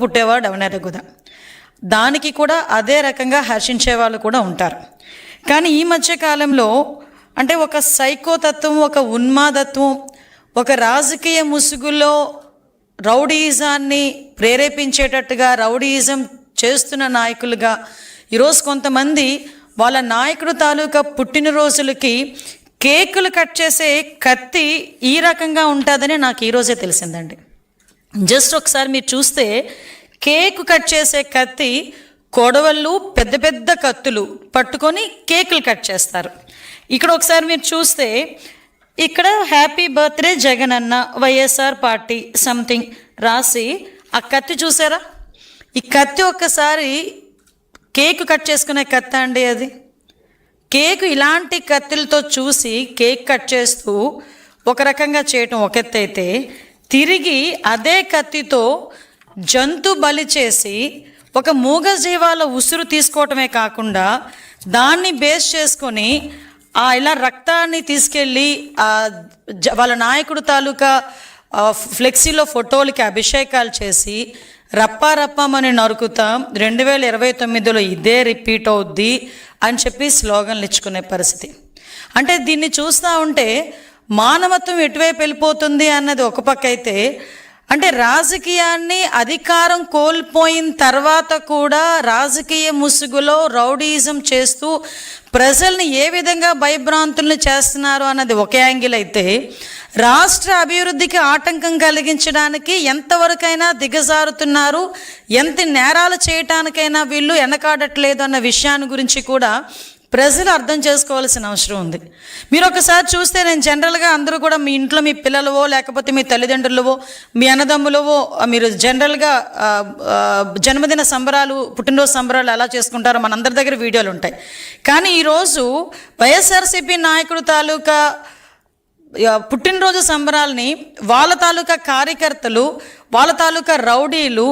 పుట్టేవాడు ఎవనెరగుదా. దానికి కూడా అదే రకంగా హర్షించే వాళ్ళు కూడా ఉంటారు. కానీ ఈ మధ్య కాలంలో అంటే ఒక సైకోతత్వం, ఒక ఉన్మాదత్వం, ఒక రాజకీయ ముసుగులో రౌడీయిజాన్ని ప్రేరేపించేటట్టుగా రౌడీయిజం చేస్తున్న నాయకులుగా ఈరోజు కొంతమంది వాళ్ళ నాయకుడు తాలూకా పుట్టినరోజులకి కేకులు కట్ చేసే కత్తి ఈ రకంగా ఉంటుందని నాకు ఈరోజే తెలిసిందండి. జస్ట్ ఒకసారి మీరు చూస్తే కేకు కట్ చేసే కత్తి కొడవళ్ళు, పెద్ద పెద్ద కత్తులు పట్టుకొని కేకులు కట్ చేస్తారు. ఇక్కడ ఒకసారి మీరు చూస్తే ఇక్కడ హ్యాపీ బర్త్డే జగన్ అన్న వైఎస్ఆర్ పార్టీ సంథింగ్ రాసి ఆ కత్తి చూసారా? ఈ కత్తి ఒక్కసారి కేకు కట్ చేసుకునే కత్తి అండి. అది కేకు ఇలాంటి కత్తులతో చూసి కేక్ కట్ చేస్తూ ఒక రకంగా చేయటం ఒక ఎత్తు అయితే, తిరిగి అదే కత్తితో జంతు బలి చేసి ఒక మూగజీవాల ఉసురు తీసుకోవటమే కాకుండా దాన్ని బేస్ చేసుకొని ఇలా రక్తాన్ని తీసుకెళ్ళి వాళ్ళ నాయకుడు తాలూకా ఫ్లెక్సీలో ఫోటోలకి అభిషేకాలు చేసి రప్పారప్పమని నరుకుతాం, 2029లో ఇదే రిపీట్ అవుద్ది అని చెప్పి స్లోగన్లు ఇచ్చుకునే పరిస్థితి. అంటే దీన్ని చూస్తూ ఉంటే మానవత్వం ఎటువైపు వెళ్ళిపోతుంది అన్నది ఒక పక్క అయితే, అంటే రాజకీయాన్ని అధికారం కోల్పోయిన తర్వాత కూడా రాజకీయ ముసుగులో రౌడీయిజం చేస్తూ ప్రజల్ని ఏ విధంగా భయభ్రాంతుల్ని చేస్తున్నారు అన్నది ఒక యాంగిల్ అయితే, రాష్ట్ర అభివృద్ధికి ఆటంకం కలిగించడానికి ఎంతవరకైనా దిగజారుతున్నారు, ఎంత నేరాలు చేయటానికైనా వీళ్ళు వెనకాడట్లేదు అన్న విషయాన్ని గురించి కూడా ప్రజలు అర్థం చేసుకోవాల్సిన అవసరం ఉంది. మీరు ఒకసారి చూస్తే, నేను జనరల్గా అందరూ కూడా మీ ఇంట్లో మీ పిల్లలవో లేకపోతే మీ తల్లిదండ్రులవో మీ అన్నదమ్ములవో మీరు జనరల్గా జన్మదిన సంబరాలు, పుట్టినరోజు సంబరాలు ఎలా చేసుకుంటారో మనందరి దగ్గర వీడియోలు ఉంటాయి. కానీ ఈరోజు వైఎస్ఆర్సీపీ నాయకుడు తాలూకా పుట్టినరోజు సంబరాల్ని వాళ్ళ తాలూకా కార్యకర్తలు, వాళ్ళ తాలూకా రౌడీలు